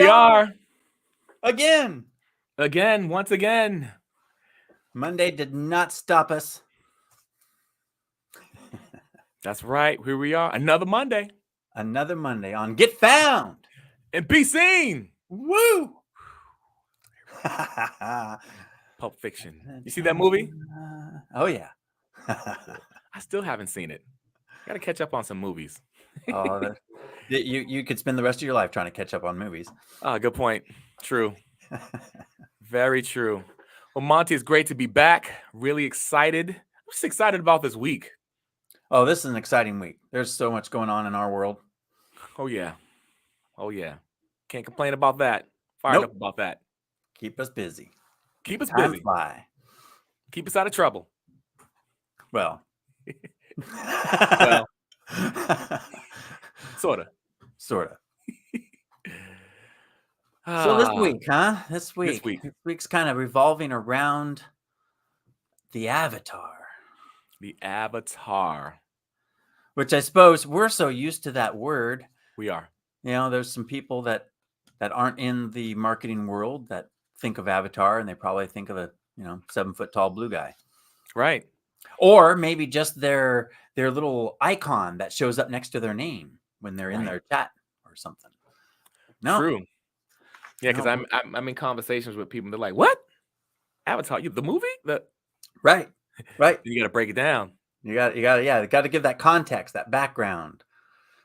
we are again. once again. Monday did not stop us. That's right. Here we are. Another Monday. Another Monday on Get Found and Be Seen. Woo! Pulp Fiction. You see that movie? Oh, yeah. I still haven't seen it. Got to catch up on some movies. You could spend the rest of your life trying to catch up on movies. Good point. True. Very true. Well, Monty, it's great to be back. Really excited. I'm just excited about this week. Oh, this is an exciting week. There's so much going on in our world. Oh, yeah. Can't complain about that. Fired up about that. Keep us busy. Keep us busy. Fly. Keep us out of trouble. Well. Sort of. So this week, huh? This week's kind of revolving around the Avatar. The Avatar. Which I suppose we're so used to that word. We are. You know, there's some people that aren't in the marketing world that think of Avatar, and they probably think of a 7-foot tall blue guy. Right. Or maybe just their little icon that shows up next to their name when they're in their chat or something. No. True. Yeah, because I'm in conversations with people, and they're like, "What? Avatar? The movie? Right. You got to break it down. You got to give that context, that background.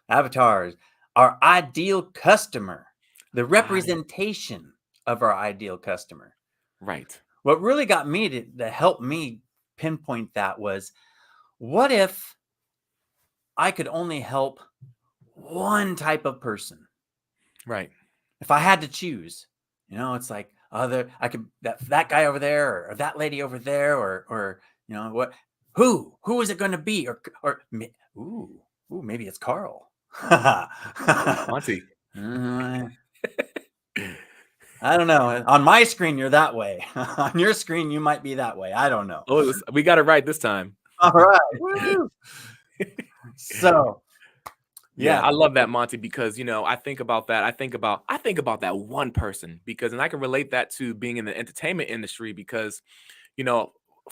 Avatars, our ideal customer, the representation of our ideal customer. Right. What really got me to help me pinpoint that was, what if I could only help one type of person? Right. If I had to choose, it's like I could that guy over there or that lady over there or what. Who is it going to be? Or maybe it's Carl. Monty. I don't know. On my screen, you're that way. On your screen, you might be that way. I don't know. Oh, we got it right this time. All right. Woo! So, yeah, I love that, Monty, because I think about that. I think about that one person and I can relate that to being in the entertainment industry because,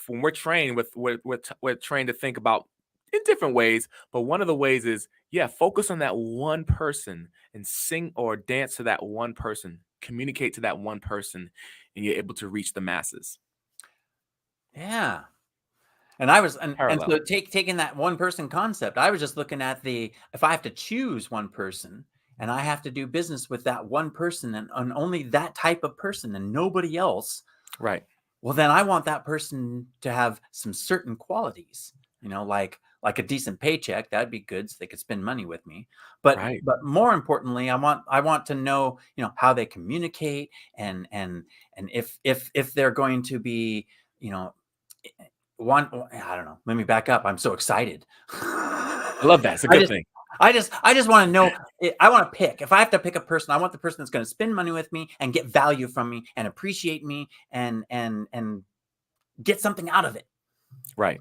when we're trained we're trained to think about in different ways, but one of the ways is focus on that one person and sing or dance to that one person, communicate to that one person, and you're able to reach the masses. Yeah. And I was and so taking that one person concept, I was just looking at if I have to choose one person and I have to do business with that one person and only that type of person and nobody else. Right. Well, then I want that person to have some certain qualities, like a decent paycheck. That'd be good, so they could spend money with me. But more importantly, I want to know, how they communicate and if they're going to be, I don't know. Let me back up. I'm so excited. I love that. It's a good thing. I just want to know. I want to pick. If I have to pick a person, I want the person that's going to spend money with me and get value from me and appreciate me and get something out of it. Right.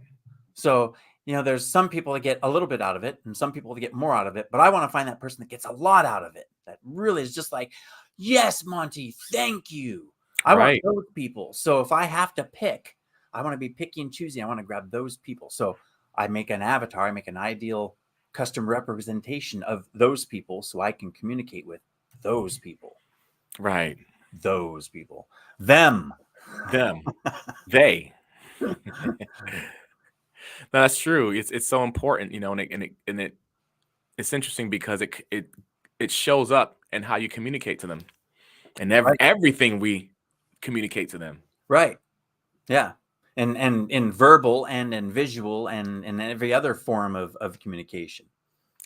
So, there's some people that get a little bit out of it and some people that get more out of it. But I want to find that person that gets a lot out of it. That really is just like, yes, Monty, thank you. I want those people. So if I have to pick, I want to be picky and choosy. I want to grab those people. So I make an avatar. I make an ideal custom representation of those people so I can communicate with those people. Right. Those people. Them. They. No, that's true. It's so important, and it's interesting because it shows up in how you communicate to them and everything we communicate to them. Right. Yeah. And in verbal and in visual and in every other form of communication.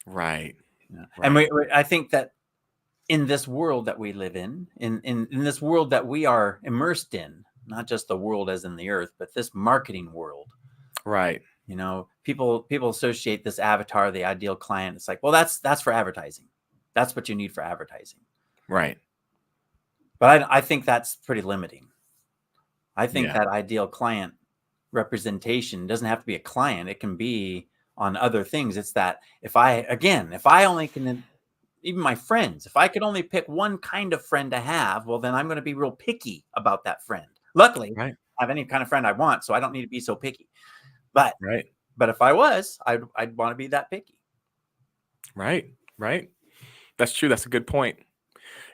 Right. Yeah. And I think that in this world that we live in this world that we are immersed in, not just the world as in the earth, but this marketing world. Right. People associate this avatar, the ideal client. It's like, well, that's for advertising. That's what you need for advertising. Right. But I think that's pretty limiting. I think that ideal client representation doesn't have to be a client. It can be on other things. It's that if I only can even my friends. If I could only pick one kind of friend to have, well, then I'm going to be real picky about that friend. Luckily, Right. I have any kind of friend I want, so I don't need to be so picky. But Right. if I was, I'd want to be that picky. Right. Right. That's true. That's a good point.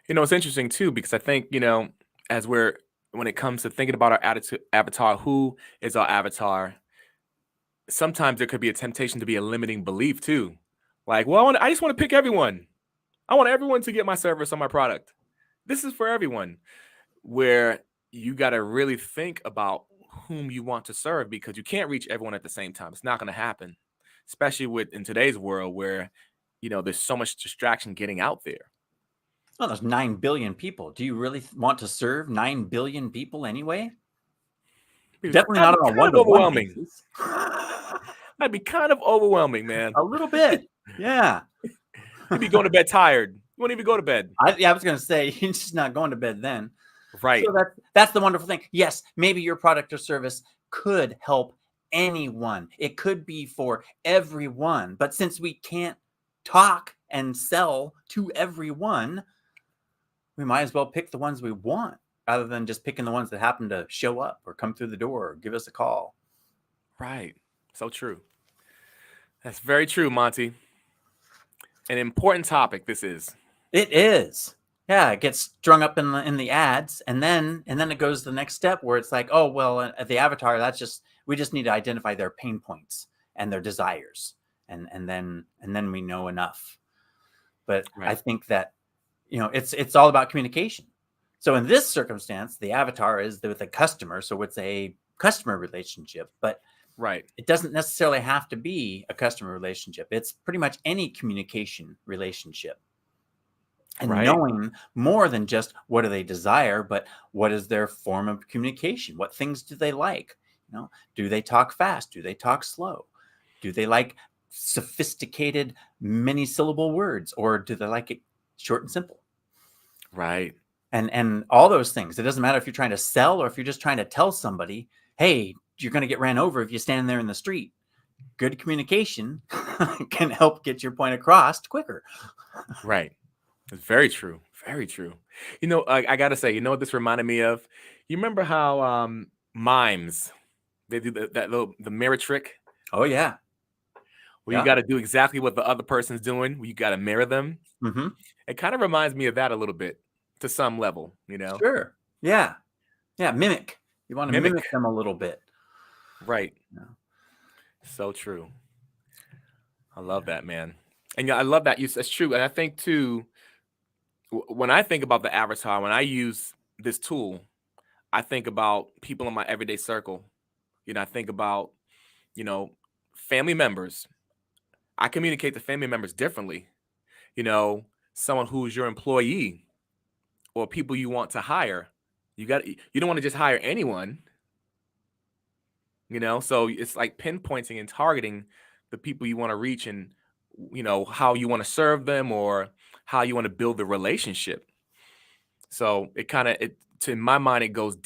It's interesting too, because I think, when it comes to thinking about our attitude avatar, who is our avatar, sometimes there could be a temptation to be a limiting belief too. Like, well, I just want to pick everyone. I want everyone to get my service on my product. This is for everyone. Where you got to really think about whom you want to serve, because you can't reach everyone at the same time. It's not going to happen, especially in today's world where, there's so much distraction getting out there. Well, there's 9 billion people. Do you really want to serve 9 billion people anyway? Definitely not on a one-to-one basis. That'd be kind of overwhelming, man. A little bit. Yeah. You'd be going to bed tired. You won't even go to bed. I was going to say, you're just not going to bed then. Right. So that's the wonderful thing. Yes, maybe your product or service could help anyone. It could be for everyone. But since we can't talk and sell to everyone, we might as well pick the ones we want rather than just picking the ones that happen to show up or come through the door or give us a call. Right. So true. That's very true, Monty. An important topic this is. It is. Yeah, it gets strung up in the ads, and then it goes to the next step where it's like, oh well, the avatar, we just need to identify their pain points and their desires, and then we know enough. But right. I think that it's all about communication. So in this circumstance, the avatar is with a customer, so it's a customer relationship, but right, it doesn't necessarily have to be a customer relationship. It's pretty much any communication relationship. And right. knowing more than just what do they desire, but what is their form of communication? What things do they like? Do they talk fast? Do they talk slow? Do they like sophisticated many syllable words, or do they like it short and simple? Right. And all those things. It doesn't matter if you're trying to sell or if you're just trying to tell somebody, hey, you're going to get ran over if you stand there in the street. Good communication can help get your point across quicker. Right. It's very true. Very true. I got to say, what this reminded me of? You remember how mimes, they do the mirror trick? Oh, yeah. Where you got to do exactly what the other person's doing. You got to mirror them. Mm-hmm. It kind of reminds me of that a little bit to some level, Sure. Yeah. Yeah. Mimic. You want to mimic them a little bit. Right. Yeah. So true. I love that, man. And I love that. That's true. And I think too, when I think about the avatar, when I use this tool, I think about people in my everyday circle. I think about, family members. I communicate to family members differently. Someone who's your employee or people you want to hire. You don't want to just hire anyone. So it's like pinpointing and targeting the people you want to reach, and how you want to serve them or how you want to build the relationship. So in my mind, it goes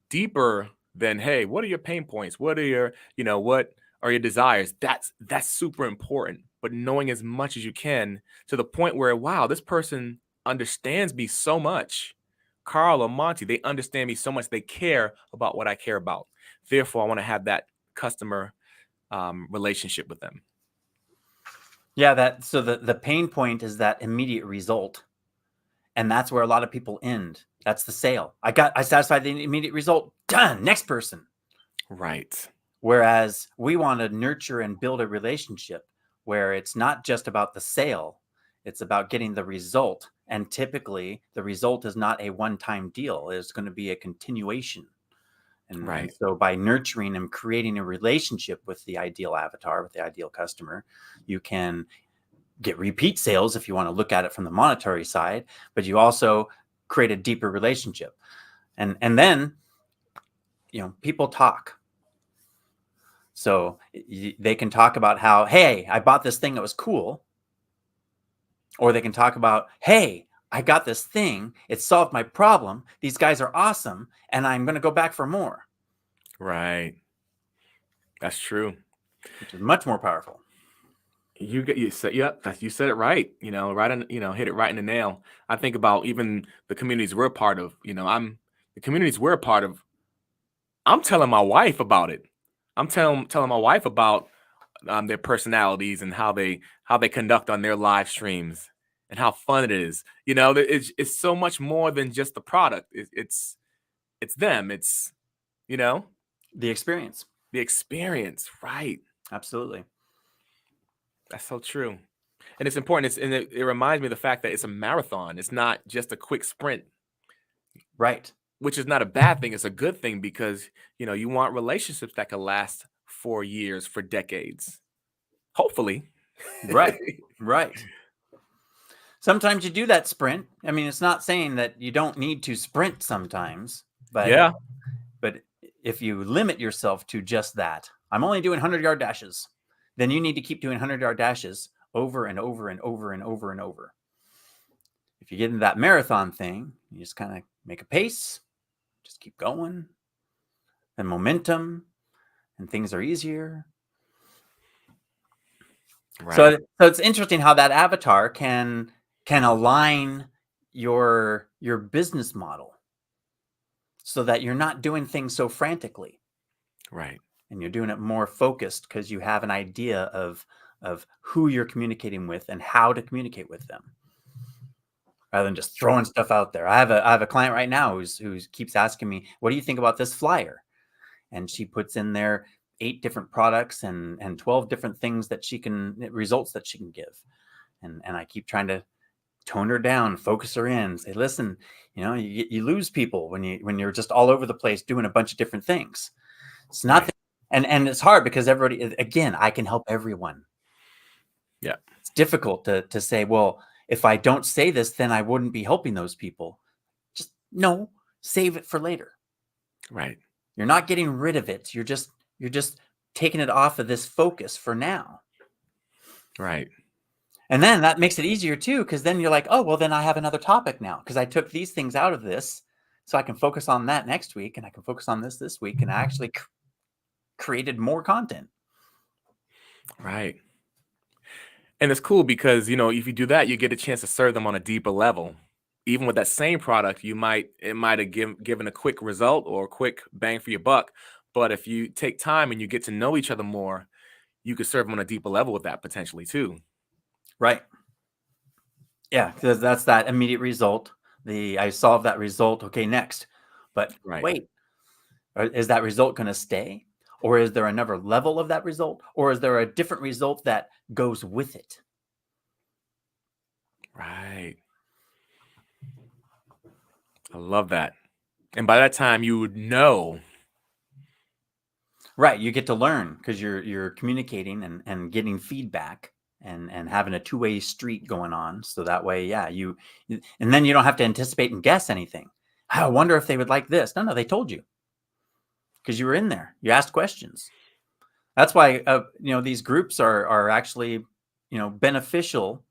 deeper than, hey, what are your pain points? What are your, what are your desires? That's super important. But knowing as much as you can to the point where, wow, this person understands me so much. Carl or Monty, they understand me so much. They care about what I care about. Therefore, I want to have that customer relationship with them. Yeah, so the pain point is that immediate result. And that's where a lot of people end. That's the sale. I satisfied the immediate result. Done. Next person. Right. Whereas we want to nurture and build a relationship where it's not just about the sale. It's about getting the result. And typically the result is not a one-time deal. It's going to be a continuation. And so by nurturing and creating a relationship with the ideal avatar, with the ideal customer, you can get repeat sales if you want to look at it from the monetary side, but you also create a deeper relationship. And then, people talk. So they can talk about how, hey, I bought this thing that was cool. Or they can talk about, hey, I got this thing. It solved my problem. These guys are awesome. And I'm going to go back for more. Right. That's true. Which is much more powerful. You said, yep, you said it right. Right on, hit it right in the nail. I think about even the communities we're a part of. The communities we're a part of. I'm telling my wife about it. I'm telling my wife about their personalities and how they conduct on their live streams and how fun it is. It's so much more than just the product. It's them. It's you know The experience. the experience, right? Absolutely. That's so true. And it's important. It reminds me of the fact that it's a marathon. It's not just a quick sprint, Right. which is not a bad thing. It's a good thing because you want relationships that can last for years, for decades, hopefully. Right. Right. Sometimes you do that sprint. I mean, it's not saying that you don't need to sprint sometimes, but Yeah, if you limit yourself to just that, I'm only doing 100-yard dashes, then you need to keep doing 100-yard dashes over and over and over and over and over. If you get into that marathon thing, you just kind of make a pace, just keep going, and momentum, and things are easier. right. So it's interesting how that avatar can align your business model so that you're not doing things so frantically, Right. and you're doing it more focused because you have an idea of who you're communicating with and how to communicate with them, rather than just throwing stuff out there. I have a client right now who keeps asking me, "What do you think about this flyer?" And she puts in there 8 different products and 12 different things that results that she can give. And I keep trying to tone her down, focus her in, say, listen, you lose people when you're just all over the place doing a bunch of different things. It's not, Right. and it's hard because everybody, again, I can help everyone. Yeah. It's difficult to say, well, if I don't say this, then I wouldn't be helping those people. Just no, save it for later. Right. You're not getting rid of it. You're just taking it off of this focus for now. Right. And then that makes it easier too, because then you're like, oh, well, then I have another topic now because I took these things out of this, so I can focus on that next week, and I can focus on this week, and I actually created more content. Right. And it's cool because if you do that, you get a chance to serve them on a deeper level. Even with that same product, it might have given a quick result or a quick bang for your buck. But if you take time and you get to know each other more, you could serve them on a deeper level with that potentially too. Right. Yeah, because that's that immediate result. I solved that result. Okay, next. But Right. wait, is that result going to stay? Or is there another level of that result? Or is there a different result that goes with it? Right. I love that. And by that time, you would know. Right. You get to learn because you're communicating and getting feedback and having a two-way street going on. So that way, yeah, and then you don't have to anticipate and guess anything. I wonder if they would like this. No, they told you because you were in there. You asked questions. That's why these groups are actually beneficial.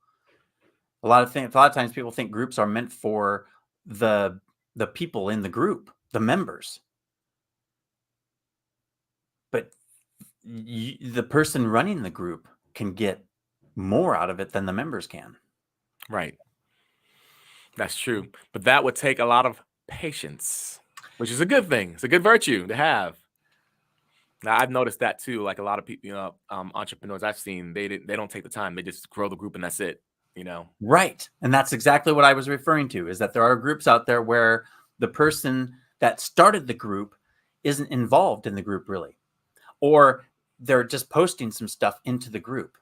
A lot of times people think groups are meant for the people in the group, the members. But the person running the group can get more out of it than the members can. Right. That's true. But that would take a lot of patience, which is a good thing. It's a good virtue to have. Now, I've noticed that too. Like a lot of people, entrepreneurs I've seen, they don't take the time. They just grow the group and that's it. Right. And that's exactly what I was referring to, is that there are groups out there where the person that started the group isn't involved in the group really, or they're just posting some stuff into the group,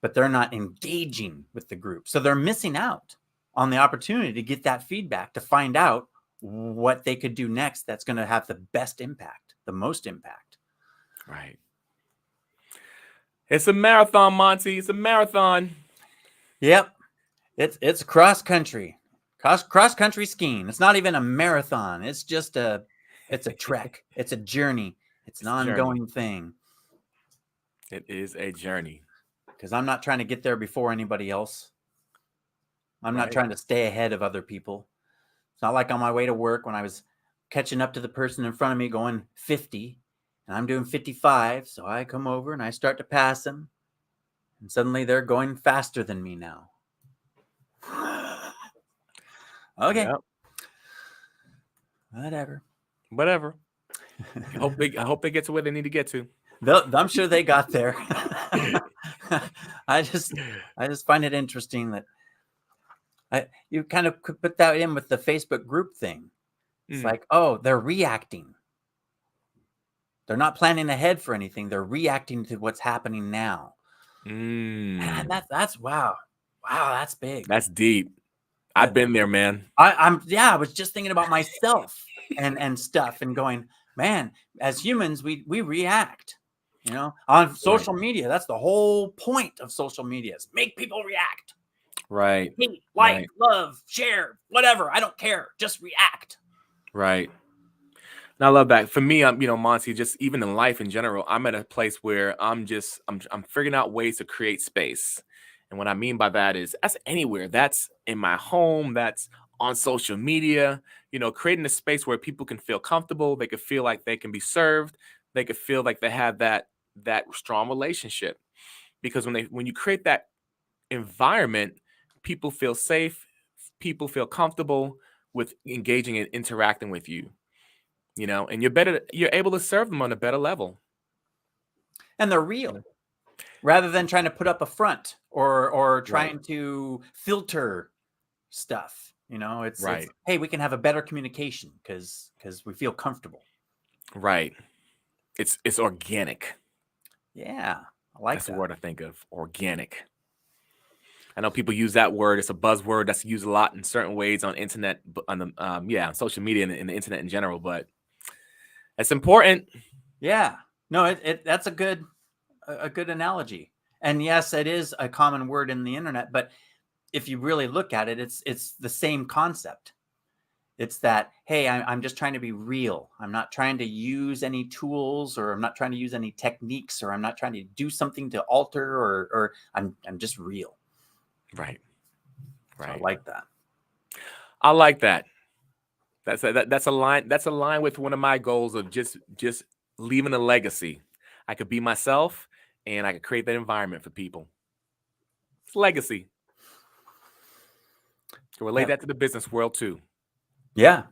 but they're not engaging with the group. So they're missing out on the opportunity to get that feedback, to find out what they could do next that's going to have the best impact, the most impact. Right. It's a marathon, Monty. It's a marathon. Yep. It's cross country skiing. It's not even a marathon. It's just it's a trek. It's a journey. It's an ongoing thing. It is a journey. Because I'm not trying to get there before anybody else. I'm not trying to stay ahead of other people. It's not like on my way to work when I was catching up to the person in front of me going 50 and I'm doing 55. So I come over and I start to pass him. and suddenly they're going faster than me now. Okay. Yep. Whatever. I hope they get to where they need to get to. I'm sure they got there. I just find it interesting that you kind of could put that in with the Facebook group thing. It's like, oh, they're reacting. They're not planning ahead for anything. They're reacting to what's happening now. And that's wow. Wow, that's big. That's deep. I've been there, man. I was just thinking about myself and stuff and going, man, as humans, we react, on social media. That's the whole point of social media, is make people react. Right. Hate, like, love, share, whatever. I don't care. Just react. Right. And I love that. For me, Monty, just even in life in general, I'm at a place where I'm figuring out ways to create space. And what I mean by that is that's anywhere. That's in my home. That's on social media, creating a space where people can feel comfortable. They can feel like they can be served. They can feel like they have that strong relationship. Because when you create that environment, people feel safe. People feel comfortable with engaging and interacting with you. And you're able to serve them on a better level. And they're real, rather than trying to put up a front or trying to filter stuff. It's hey, we can have a better communication because we feel comfortable. Right. It's organic. Yeah, I like that's the word I think of. Organic. I know people use that word. It's a buzzword that's used a lot in certain ways on internet, on the social media and the internet in general. But it's important. Yeah. No, that's a good analogy. And yes, it is a common word in the internet. But if you really look at it, it's the same concept. It's that, hey, I'm just trying to be real. I'm not trying to use any tools, or I'm not trying to use any techniques, or I'm not trying to do something to alter, or I'm just real. Right. So I like that. I like that. That's a line. That's a line with one of my goals of just leaving a legacy. I could be myself, and I could create that environment for people. It's legacy. To relate that to the business world too. Yeah,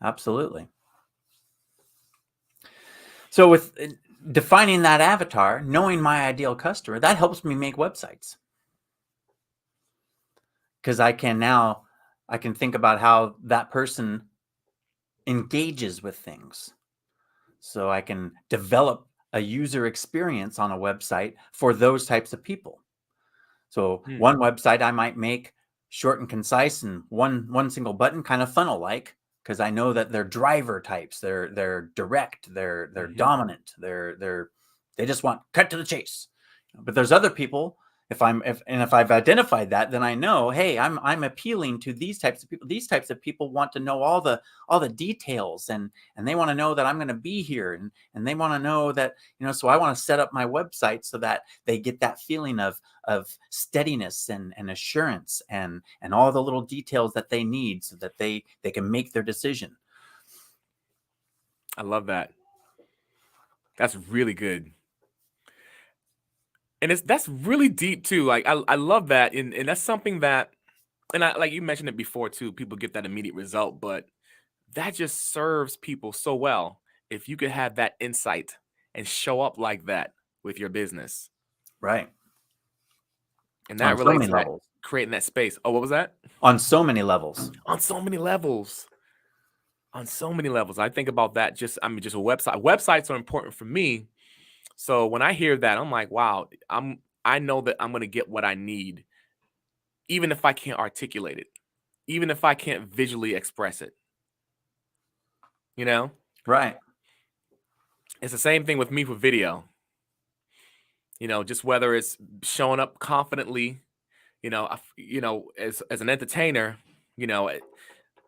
absolutely. So with defining that avatar, knowing my ideal customer, that helps me make websites. Because I can think about how that person engages with things. So I can develop a user experience on a website for those types of people. So one website I might make short and concise and one single button, kind of funnel-like, because I know that they're driver types. They're direct. They're dominant. They just want cut to the chase. But there's other people. If I've identified that, then I know, hey, I'm appealing to these types of people. These types of people want to know all the details, and they want to know that I'm going to be here, and they want to know that, so I want to set up my website so that they get that feeling of steadiness and assurance and all the little details that they need so that they can make their decision. I love that. That's really good. And that's really deep too. Like I love that. And that's something that, and I, like you mentioned it before too, people get that immediate result, but that just serves people so well. If you could have that insight and show up like that with your business. Right. And that relates to that, creating that space. Oh, what was that? On so many levels. On so many levels. On so many levels. I think about that just a website. Websites are important for me. So when I hear that, I'm like, wow, I know that I'm going to get what I need, even if I can't articulate it, even if I can't visually express it. Right. It's the same thing with me for video. Just whether it's showing up confidently, as an entertainer,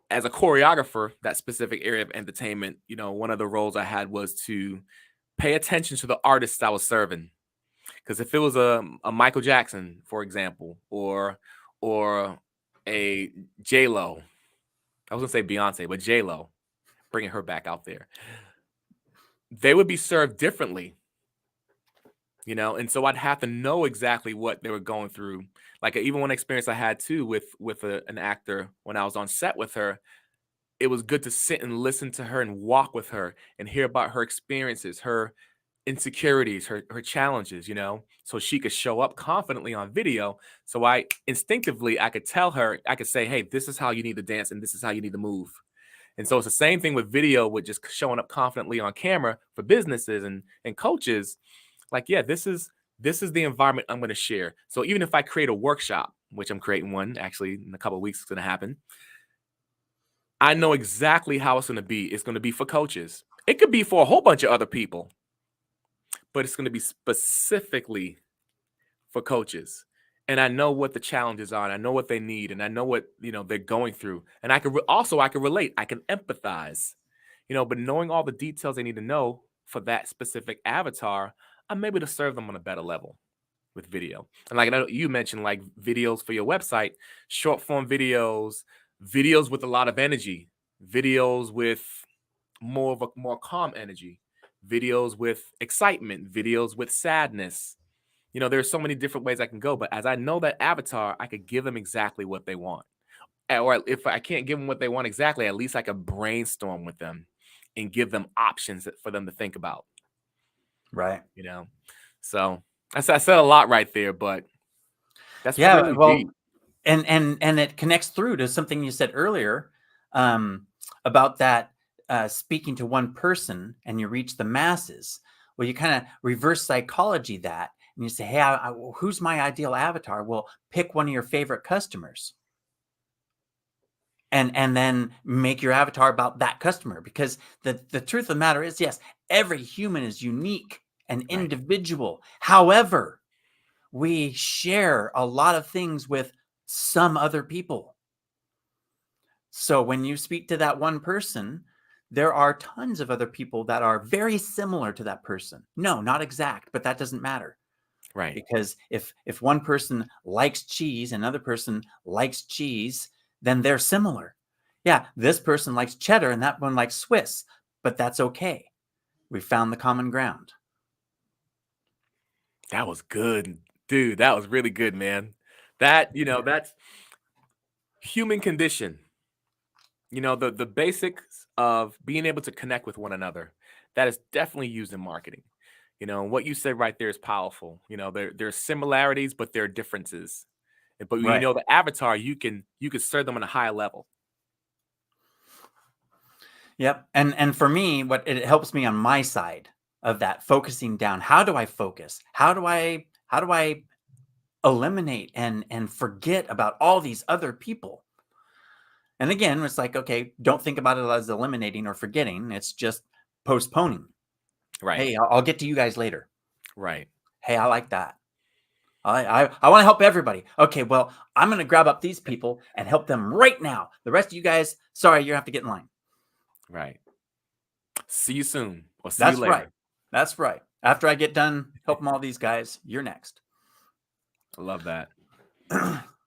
as a choreographer, that specific area of entertainment, one of the roles I had was to pay attention to the artists I was serving. Because if it was a Michael Jackson, for example, or a J-Lo, I was going to say Beyonce, but J-Lo, bringing her back out there, they would be served differently. you know, and so I'd have to know exactly what they were going through. Like even one experience I had too with an actor when I was on set with her, it was good to sit and listen to her and walk with her and hear about her experiences, her insecurities, her challenges, you know, so she could show up confidently on video. So I instinctively I could tell her, I could say, hey, this is how you need to dance and this is how you need to move. And so it's the same thing with video, with just showing up confidently on camera for businesses and coaches. Like, yeah, this is the environment I'm going to share. So even if I create a workshop, which I'm creating one actually in a couple of weeks, it's going to happen. I know exactly how it's going to be. It's going to be for coaches. It could be for a whole bunch of other people, but it's going to be specifically for coaches. And I know what the challenges are, and I know what they need, and I know what, you know, they're going through. And I can also I can relate, I can empathize, you know, but knowing all the details they need to know for that specific avatar, I'm able to serve them on a better level with video. And like I know you mentioned, like videos for your website, short form videos, videos with a lot of energy, videos with more calm energy, videos with excitement, videos with sadness. You know, there's so many different ways I can go, but as I know that avatar, I could give them exactly what they want. Or if I can't give them what they want exactly, at least I could brainstorm with them and give them options for them to think about. Right. You know, so I said a lot right there, but that's Yeah. really Well, deep. and it connects through to something you said earlier, about that, speaking to one person and you reach the masses. Well, you kind of reverse psychology that, and you say, hey, who's my ideal avatar? Well, pick one of your favorite customers, and then make your avatar about that customer, because the truth of the matter is, yes, every human is unique and Right. individual. However, we share a lot of things with some other people. So when you speak to that one person, there are tons of other people that are very similar to that person. No, not exact, but that doesn't matter, Right. because if one person likes cheese and another person likes cheese, then they're similar. Yeah, this person likes cheddar and that one likes Swiss, but that's okay. We found the common ground. That was good, dude. That was really good, man. That, you know, that's human condition. You know, the basics of being able to connect with one another. That is definitely used in marketing. You know, what you said right there is powerful. You know, there's similarities, but there are differences. But you Right. know, the avatar, you can serve them on a higher level. Yep. And for me, what it helps me on my side of that, focusing down. How do I focus? How do I eliminate and forget about all these other people? And again, it's like, okay, don't think about it as eliminating or forgetting. It's just postponing. Right. Hey, I'll get to you guys later. Right. Hey, I like that. I want to help everybody. Okay, well, I'm going to grab up these people and help them right now. The rest of you guys, sorry, you have to get in line. Right. See you soon or see you That's right. later. That's right. After I get done helping all these guys, you're next. I love that.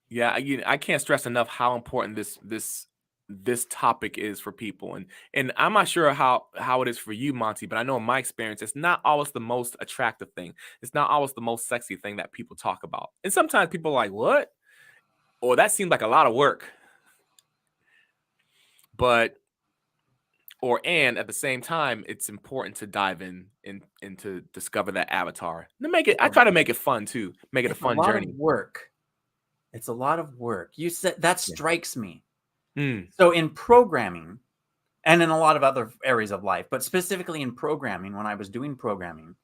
Yeah, I can't stress enough how important this topic is for people, and I'm not sure how it is for you, Monty, but I know in my experience, it's not always the most attractive thing. It's not always the most sexy thing that people talk about, and sometimes people are like, "What?" Or that seems like a lot of work. But and at the same time, it's important to dive in to discover that avatar. And make it. It's I a, try to make it fun too. Make it a it's a fun lot of journey. work. It's a lot of work. You said that Yeah. strikes me. Mm, So in programming and in a lot of other areas of life, but specifically in programming, when I was doing programming,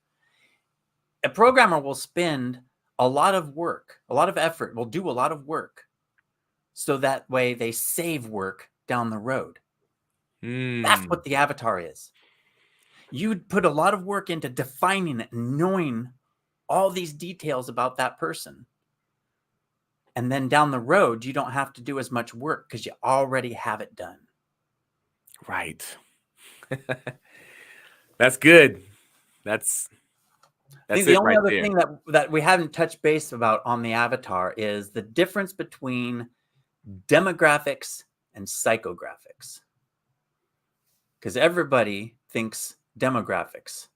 a programmer will spend a lot of work, a lot of effort, will do a lot of work, so that way they save work down the road. That's mm. what the avatar is. You'd put a lot of work into defining it and knowing all these details about that person. And then down the road, you don't have to do as much work because you already have it done. Right. That's good. That's I think that's the it only right other there. thing that we haven't touched base about on the avatar is the difference between demographics and psychographics. Because everybody thinks demographics.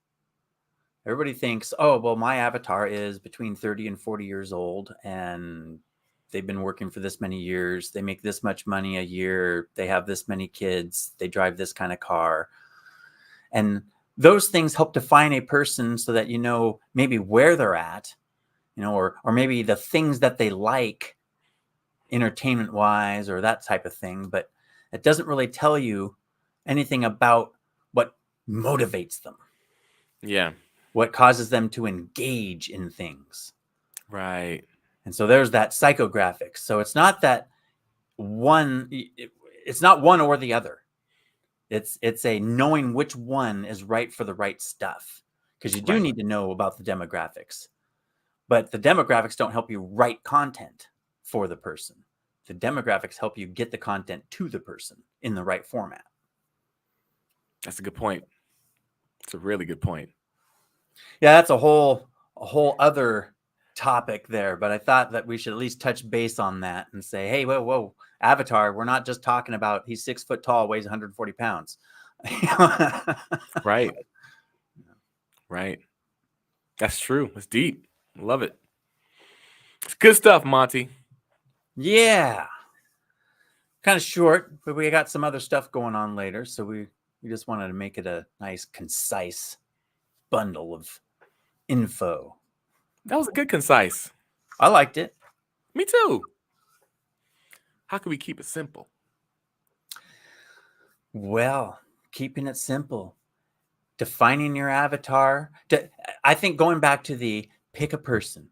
Everybody thinks, oh, well, my avatar is between 30 and 40 years old, and they've been working for this many years. They make this much money a year. They have this many kids. They drive this kind of car. And those things help define a person so that you know maybe where they're at, or maybe the things that they like entertainment wise or that type of thing. But it doesn't really tell you anything about what motivates them. Yeah. What causes them to engage in things. Right. And so there's that psychographics. So it's not that it's not one or the other. It's a knowing which one is right for the right stuff, because you do need to know about the demographics, but the demographics don't help you write content for the person. The demographics help you get the content to the person in the right format. That's a good point. It's a really good point. Yeah, that's a whole other topic there, but I thought that we should at least touch base on that and say, hey, whoa, Avatar, we're not just talking about he's 6 foot tall, weighs 140 pounds. Right. That's true. It's deep. Love it. It's good stuff, Monty. Yeah. Kind of short, but we got some other stuff going on later, so we just wanted to make it a nice, concise bundle of info. That was a good concise. I liked it. Me too. How can we keep it simple? Well, keeping it simple. Defining your avatar. I think going back to the pick a person.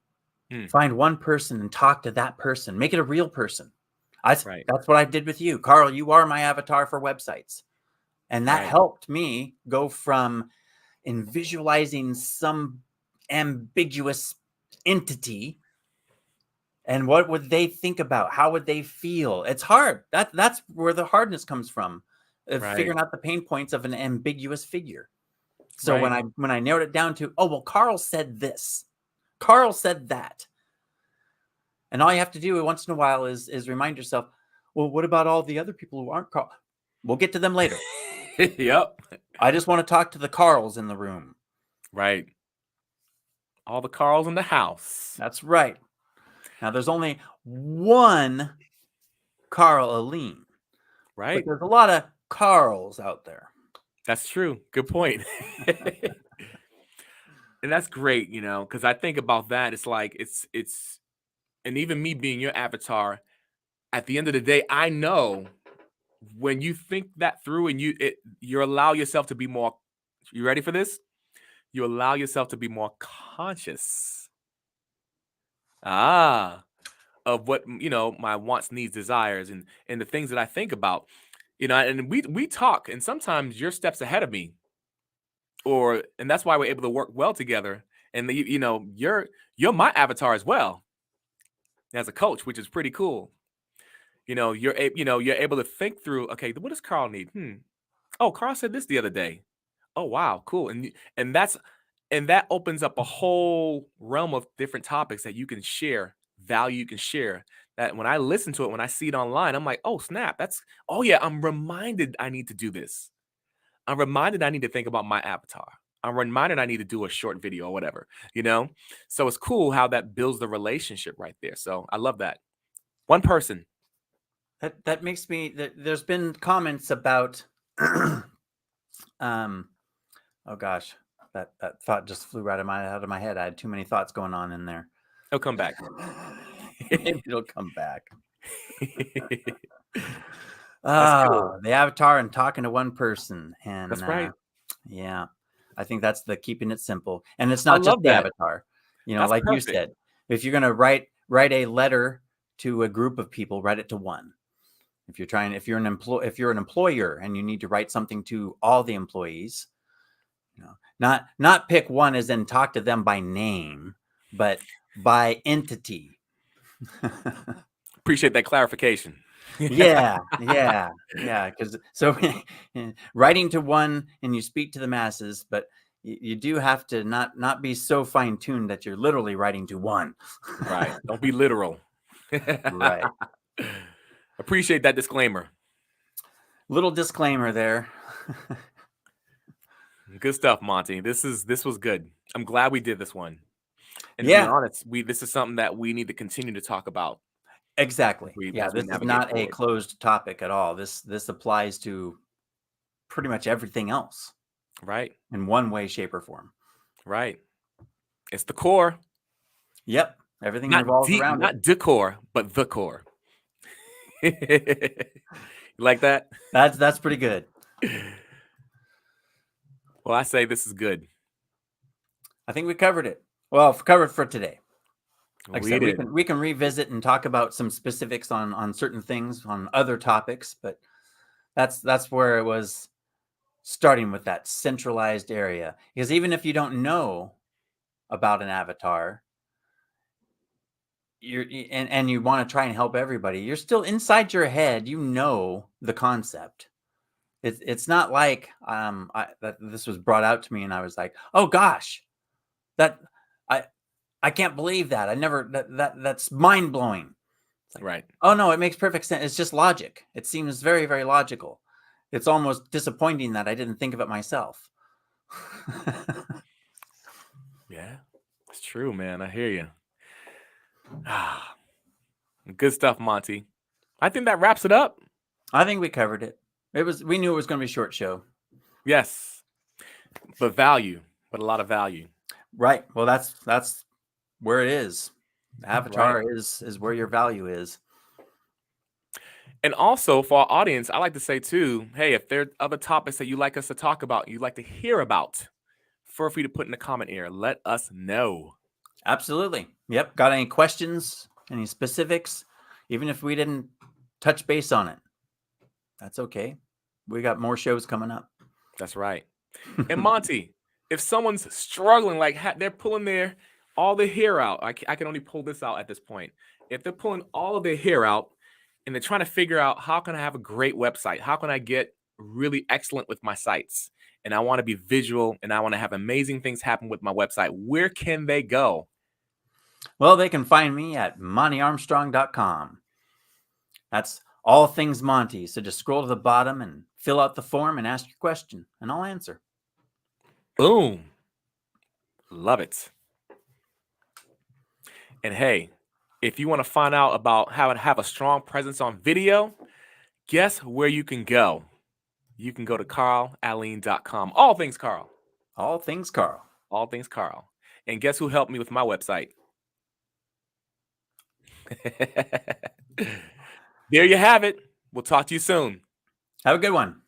Find one person and talk to that person. Make it a real person. That's what I did with you. Carl, you are my avatar for websites. And that helped me go from visualizing some ambiguous entity, and what would they think about? How would they feel? It's hard. That's where the hardness comes from, figuring out the pain points of an ambiguous figure. So when I narrowed it down to, oh, well, Carl said this, Carl said that, and all you have to do once in a while is remind yourself, well, what about all the other people who aren't Carl? We'll get to them later. Yep. I just want to talk to the Carls in the room. Right. All the Carls in the house. That's right. Now, there's only one Carl Aline. Right. But there's a lot of Carls out there. That's true. Good point. And that's great, because I think about that. It's like, and even me being your avatar, at the end of the day, I know when you think that through and you allow yourself to be more, you ready for this? You allow yourself to be more conscious of what, my wants, needs, desires, and the things that I think about, and we talk, and sometimes you're steps ahead of me, and that's why we're able to work well together. And you're my avatar as well as a coach, which is pretty cool. You're able to think through, okay, what does Carl need? Oh, Carl said this the other day. Oh, wow, cool. And that opens up a whole realm of different topics that you can share, value you can share. That when I listen to it, when I see it online, I'm like, oh, snap. Oh yeah, I'm reminded I need to do this. I'm reminded I need to think about my avatar. I'm reminded I need to do a short video or whatever, So it's cool how that builds the relationship right there. So I love that. One person. That makes me, there's been comments about, oh gosh, that thought just flew right out of my head. I had too many thoughts going on in there. It'll come back. Maybe it'll come back. Cool. The avatar and talking to one person. And that's right. Yeah. I think that's the keeping it simple. And it's not just the avatar. That's like perfect. You said, if you're going to write a letter to a group of people, write it to one. If you're an employer and you need to write something to all the employees, not pick one as in talk to them by name, but by entity. Appreciate that clarification. Yeah. Because writing to one and you speak to the masses, but you do have to not be so fine-tuned that you're literally writing to one. Right. Don't be literal. Right. Appreciate that disclaimer. Little disclaimer there. Good stuff, Monty. This was good. I'm glad we did this one. And to be Yeah, honest, this is something that we need to continue to talk about exactly. Yeah, as we this is navigate not a forward. closed topic at all. This applies to pretty much everything else Right. in one way, shape, or form. Right. It's the core. Yep. Everything Not revolves around it. not decor, but the core. You like that? That's pretty good. Well, I say this is good. I think we covered it. Well, covered for today. Like We I said, did. we can revisit and talk about some specifics on certain things on other topics, but that's where it was starting with that centralized area. Because even if you don't know about an avatar, and you want to try and help everybody, you're still inside your head. You know the concept. It's not like that this was brought out to me and I was like, oh gosh, that I can't believe that. I never that's mind blowing. Like, Right. oh no, it makes perfect sense. It's just logic. It seems very, very logical. It's almost disappointing that I didn't think of it myself. Yeah. It's true, man. I hear you. Good stuff, Monty. I think that wraps it up. I think we covered it. We knew it was going to be a short show. Yes. But a lot of value. Right. Well, that's where it is. Avatar is where your value is. And also for our audience, I like to say too, hey, if there are other topics that you'd like us to talk about, you'd like to hear about, feel free to put in the comment area. Let us know. Absolutely. Yep. Got any questions, any specifics? Even if we didn't touch base on it, that's okay. We got more shows coming up. That's right. And Monty, if someone's struggling, like they're pulling all their hair out, I can only pull this out at this point. If they're pulling all of their hair out and they're trying to figure out how can I have a great website? How can I get really excellent with my sites? And I want to be visual and I want to have amazing things happen with my website. Where can they go? Well, they can find me at montyarmstrong.com. That's all things Monty. So just scroll to the bottom and fill out the form and ask your question, and I'll answer. Boom. Love it. And hey, if you want to find out about how to have a strong presence on video, guess where you can go? You can go to carlalene.com. All things Carl. All things Carl. All things Carl. And guess who helped me with my website? There you have it. We'll talk to you soon. Have a good one.